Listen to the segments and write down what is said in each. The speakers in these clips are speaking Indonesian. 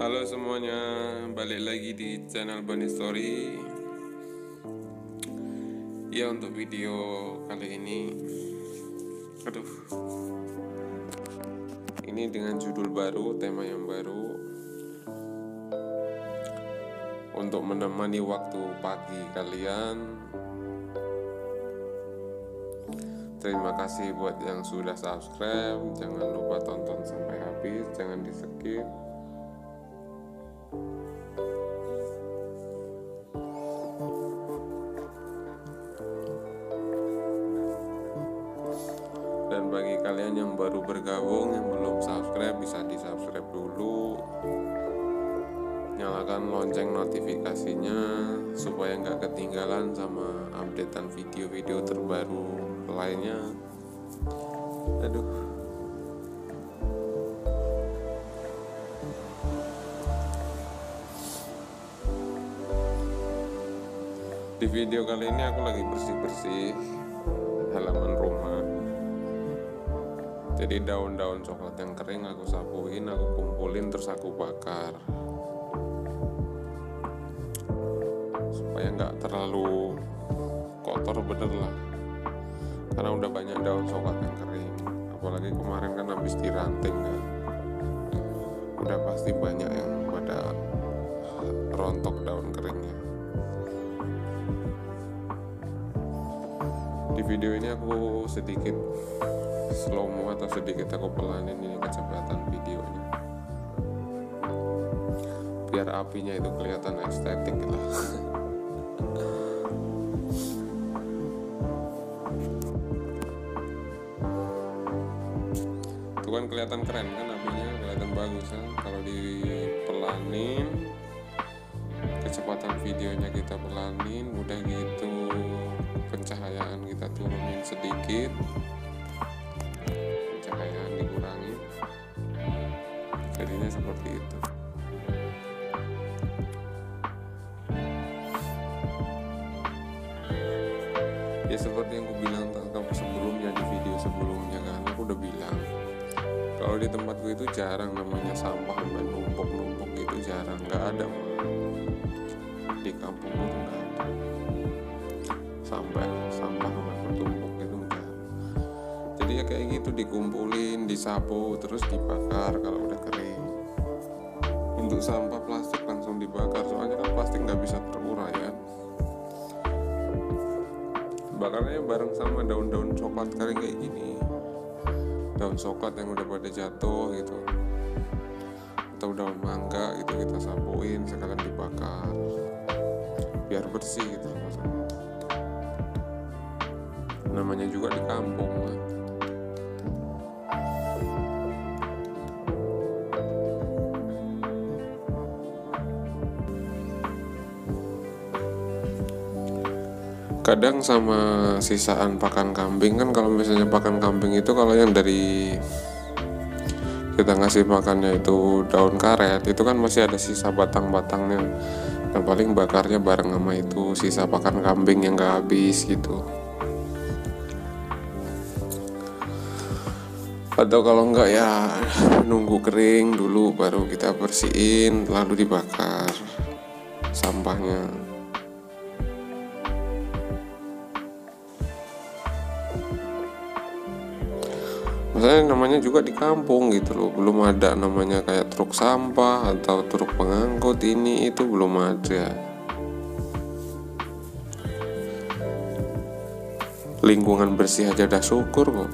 Halo semuanya, balik lagi di channel Bunny Story. Ya, untuk video kali ini, ini dengan judul baru, tema yang baru, untuk menemani waktu pagi kalian. Terima kasih buat yang sudah subscribe. Jangan lupa tonton sampai habis, jangan di skip. Dan bagi kalian yang baru bergabung, yang belum subscribe, bisa di subscribe dulu. Nyalakan lonceng notifikasinya supaya nggak ketinggalan sama updatean video-video terbaru lainnya. Di video kali ini aku lagi bersih-bersih halaman rumah. Jadi daun-daun coklat yang kering aku sapuin, aku kumpulin, terus aku bakar supaya nggak terlalu kotor, bener lah, karena udah banyak daun coklat yang kering. Apalagi kemarin kan habis diranting kan, udah pasti banyak yang pada rontok daun keringnya. Di video ini aku sedikit slow mo atau sedikit aku pelanin ini kecepatan videonya, biar apinya itu kelihatan estetik lah. Itu kan kelihatan keren kan, apinya kelihatan bagus kan. Kalau dipelanin, kecepatan videonya kita pelanin, udah gitu pencahayaan kita turunin sedikit, pencahayaan dikurangi, jadinya seperti itu. Ya seperti yang aku bilang sebelumnya, di video sebelumnya kan aku udah bilang kalau di tempatku itu jarang namanya sampah sampai numpuk-numpuk gitu, jarang, nggak ada malah. Di kampungku tuh nggak ada sampai sampah sampai bertumpuk gitu, enggak. Jadi ya kayak gitu, dikumpulin, disapu, terus dibakar kalau udah kering. Untuk sampah plastik langsung dibakar, soalnya kan plastik nggak bisa terurai kan. Bakarnya bareng sama daun-daun coklat kering kayak gini, daun coklat yang udah pada jatuh gitu, atau daun mangga gitu, kita sapuin sekalian dibakar biar bersih gitu. Namanya juga di kampung kan. Kadang sama sisaan pakan kambing kan, kalau misalnya pakan kambing itu, kalau yang dari kita ngasih makannya itu daun karet, itu kan masih ada sisa batang-batangnya, yang paling bakarnya bareng sama itu sisa pakan kambing yang gak habis gitu. Atau kalau enggak ya nunggu kering dulu baru kita bersihin, lalu dibakar sampahnya. Maksudnya namanya juga di kampung gitu loh, belum ada namanya kayak truk sampah atau truk pengangkut ini itu, belum ada. Lingkungan bersih aja udah syukur kok.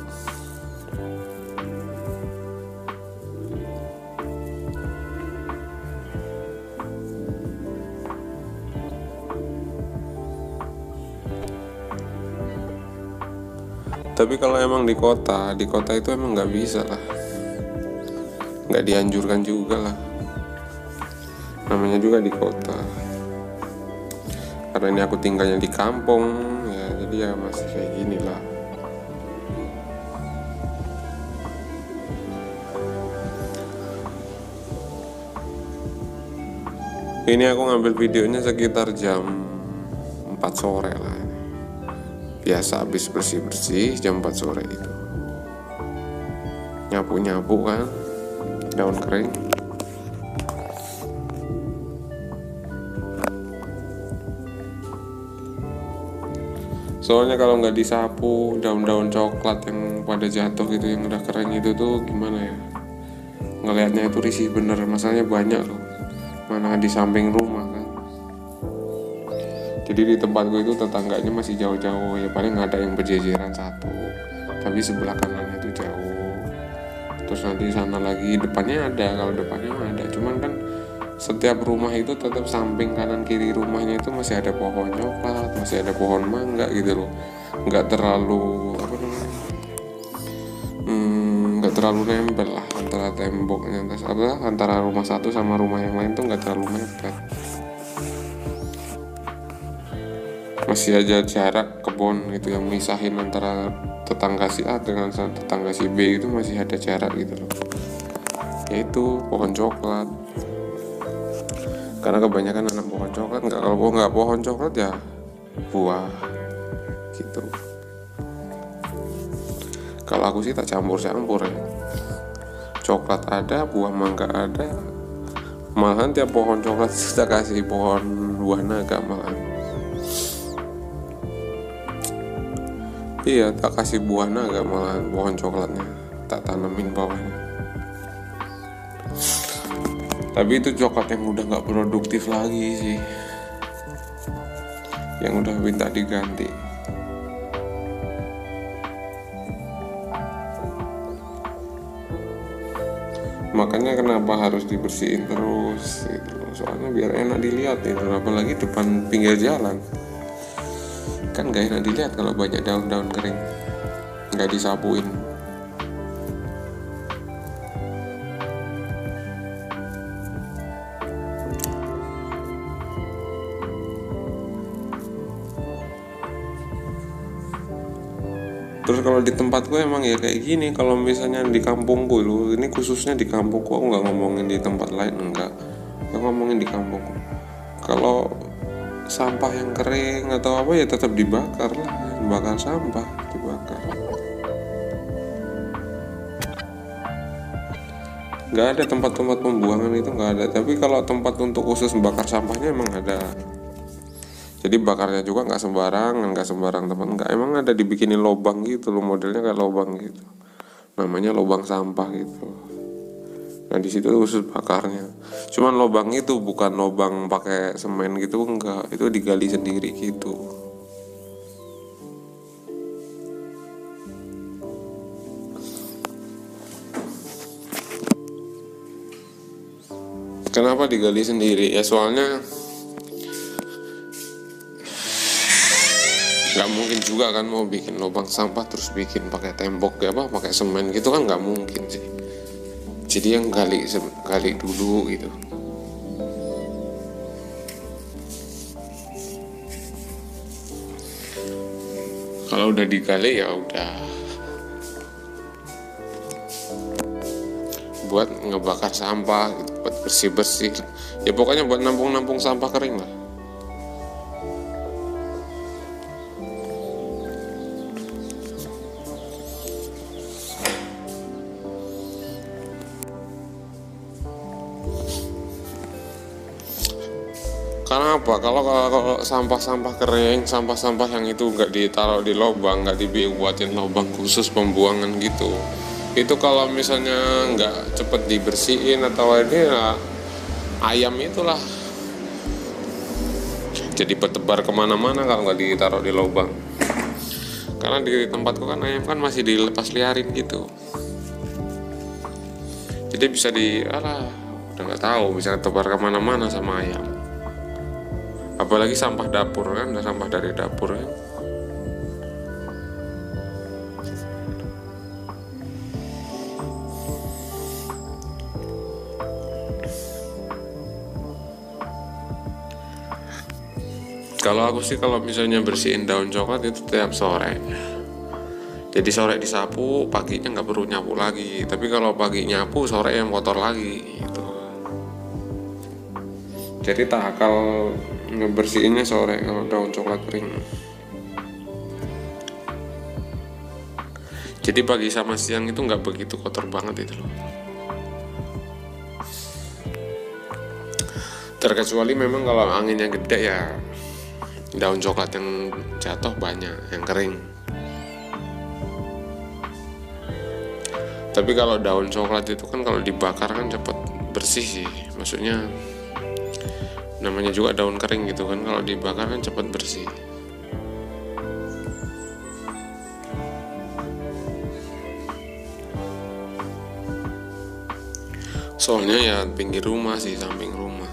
Tapi kalau emang di kota itu emang nggak bisa lah, nggak dianjurkan juga lah. Namanya juga di kota. Karena ini aku tinggalnya di kampung ya, jadi ya masih kayak gini lah. Ini aku ngambil videonya sekitar jam 4 sore lah. Biasa habis bersih-bersih jam 4 sore itu, nyapu-nyapu kan daun kering. Soalnya kalau nggak disapu, daun-daun coklat yang pada jatuh gitu, yang udah kering itu tuh gimana ya, ngelihatnya itu risih bener. Masalahnya banyak loh, mana di samping rumah kan. Jadi di tempatku itu tetangganya masih jauh-jauh, ya paling ada yang berjejeran satu, tapi sebelah kanannya itu jauh. Terus nanti sana lagi depannya ada, kalau depannya ada, cuman kan setiap rumah itu tetap samping kanan kiri rumahnya itu masih ada pohon coklat, masih ada pohon mangga gitu loh. Nggak terlalu apa namanya, nggak terlalu nempel lah antara temboknya, antara rumah satu sama rumah yang lain tuh nggak terlalu mepet. Masih aja jarak kebun gitu yang misahin antara tetangga si A dengan tetangga si B, itu masih ada jarak gitu loh. Yaitu pohon coklat. Karena kebanyakan nanam pohon coklat, kalau nggak pohon coklat ya buah gitu. Kalau aku sih tak campur-campur ya. Coklat ada, buah mangga ada. Malahan tiap pohon coklat kita kasih pohon buah naga malahan. Iya, tak kasih buah naga malahan pohon coklatnya, tak tanemin bawahnya. Tapi itu coklat yang udah nggak produktif lagi sih, yang udah minta diganti. Makanya kenapa harus dibersihin terus gitu loh. Soalnya biar enak dilihat itu, apalagi depan pinggir jalan. Kan gak enak dilihat kalau banyak daun-daun kering nggak disapuin. Terus kalau di tempatku emang ya kayak gini. Kalau misalnya di kampungku lu, ini khususnya di kampungku, aku nggak ngomongin di tempat lain, enggak, aku ngomongin di kampungku. Kalau sampah yang kering atau apa ya tetap dibakar lah, bakar sampah dibakar. Nggak ada tempat-tempat pembuangan itu, nggak ada. Tapi kalau tempat untuk khusus membakar sampahnya emang ada. Jadi bakarnya juga nggak sembarang tempat, nggak, emang ada dibikinin lubang gitu loh, modelnya kayak lubang gitu, namanya lubang sampah gitu. Nah di situ khusus bakarnya. Cuman lubang itu bukan lubang pakai semen gitu, enggak, itu digali sendiri gitu. Kenapa digali sendiri? Ya soalnya nggak mungkin juga kan mau bikin lubang sampah terus bikin pakai tembok ya, apa pakai semen gitu kan nggak mungkin sih. Jadi yang gali dulu gitu. Kalau udah digali ya udah buat ngebakar sampah gitu, buat bersih ya, pokoknya buat nampung sampah kering lah. Karena apa? Kalau sampah-sampah kering, sampah-sampah yang itu nggak ditaruh di lubang, nggak dibuatin lubang khusus pembuangan gitu, itu kalau misalnya nggak cepet dibersihin atau ini ya, ayam itulah jadi bertebar kemana-mana kalau nggak ditaruh di lubang. Karena di tempatku kan ayam kan masih dilepas liarin gitu, jadi bisa udah nggak tahu, bisa tebar kemana-mana sama ayam. Apalagi sampah dapur kan, udah sampah dari dapur kan. Kalau aku sih kalau misalnya bersihin daun coklat itu tiap sore. Jadi sore disapu, paginya nggak perlu nyapu lagi. Tapi kalau pagi nyapu, sore yang kotor lagi gitu. Jadi tak akal ngebersihinnya sore kalau daun coklat kering. Jadi pagi sama siang itu nggak begitu kotor banget itu loh. Terkecuali memang kalau anginnya gede ya daun coklat yang jatuh banyak, yang kering. Tapi kalau daun coklat itu kan kalau dibakar kan cepat bersih sih, maksudnya namanya juga daun kering gitu kan, kalau dibakar kan cepat bersih. Soalnya ya pinggir rumah sih, samping rumah.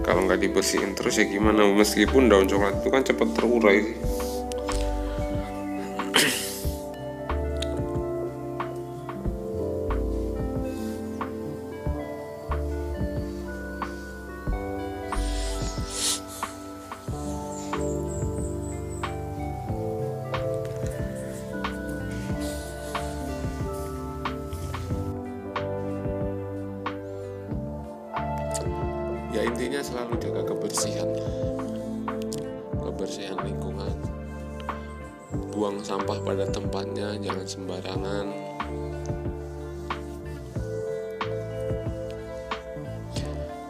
Kalau nggak dibersihin terus ya gimana, meskipun daun coklat itu kan cepat terurai sih. Ya intinya selalu jaga kebersihan lingkungan, buang sampah pada tempatnya, jangan sembarangan.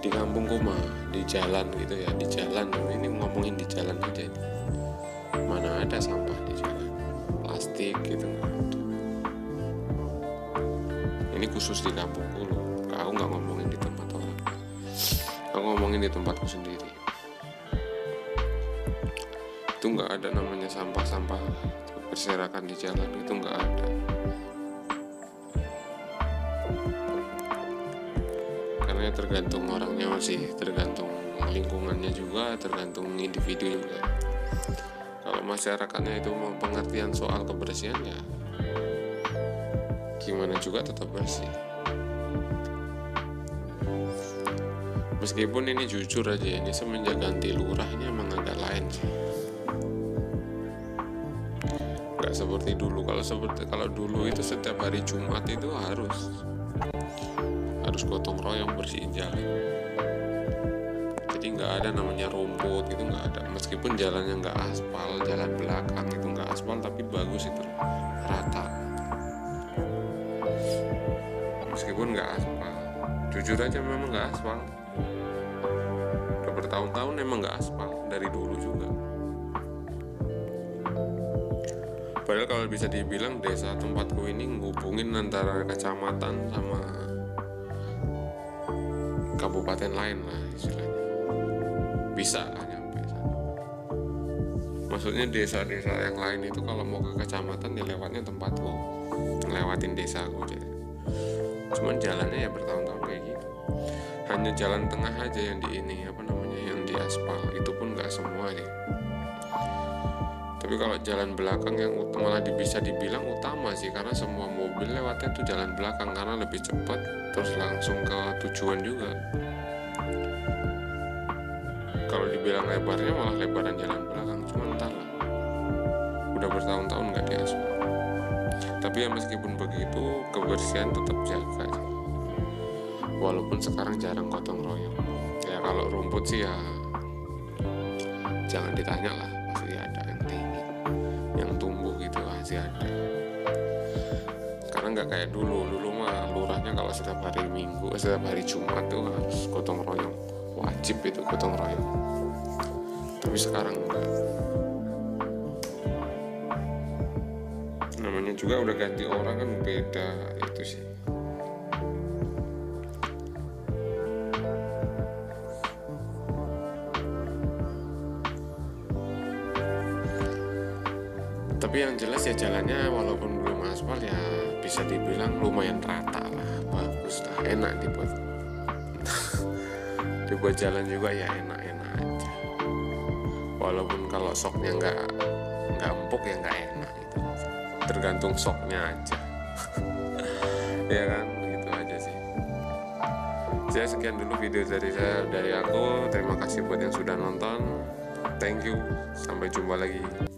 Di kampungku mah di jalan gitu ya, di jalan, ini ngomongin di jalan aja ini, mana ada sampah di jalan, plastik gitu nggak ada. Ini khusus di kampungku loh, aku nggak ngomongin di tempat orang, aku ngomongin di tempatku sendiri. Itu nggak ada namanya sampah-sampah berserakan di jalan, itu nggak ada. Karena tergantung orangnya masih, tergantung lingkungannya juga, tergantung individu juga. Kalau masyarakatnya itu mau pengertian soal kebersihan ya gimana juga tetap bersih. Meskipun ini jujur aja, ini semenjak ganti lurah ini emang agak lain sih. Gak seperti dulu. Kalau dulu itu setiap hari Jumat itu harus gotong royong bersihin jalan. Jadi nggak ada namanya rumput, itu nggak ada. Meskipun jalannya nggak aspal, jalan belakang itu nggak aspal, tapi bagus itu, rata. Meskipun nggak aspal, jujur aja memang nggak aspal. Udah bertahun-tahun emang nggak aspal, dari dulu juga. Padahal kalau bisa dibilang desa tempatku ini ngehubungin antara kecamatan sama kabupaten lain lah istilahnya, bisa lah nyampe sana. Maksudnya desa-desa yang lain itu kalau mau ke kecamatan ya lewatnya tempatku, ngelewatin desaku aja. Cuman jalannya ya bertahun-tahun kayak gitu. Hanya jalan tengah aja yang yang di aspal, itu pun nggak semua deh. Tapi kalau jalan belakang yang malah bisa dibilang utama sih, karena semua mobil lewatnya tuh jalan belakang karena lebih cepat, terus langsung ke tujuan juga. Kalau dibilang lebarnya malah lebaran jalan belakang, cuma entahlah, udah bertahun-tahun nggak diaspal. Tapi ya meskipun begitu, kebersihan tetap jaga sih. Walaupun sekarang jarang gotong royong. Ya kalau rumput sih ya jangan ditanya lah, pasti ada yang tinggi, yang tumbuh gitu pasti ada. Karena nggak kayak dulu mah lurahnya kalau setiap hari Jumat tuh harus gotong royong, wajib itu gotong royong. Tapi sekarang enggak. Namanya juga udah ganti orang kan, beda itu sih. Tapi yang jelas ya jalannya walaupun belum aspal ya bisa dibilang lumayan rata lah, bagus lah, enak dibuat jalan juga ya enak-enak aja. Walaupun kalau soknya nggak empuk ya nggak enak gitu. Tergantung soknya aja. Ya kan, begitu aja sih. Saya sekian dulu video dari aku. Terima kasih buat yang sudah nonton. Thank you. Sampai jumpa lagi.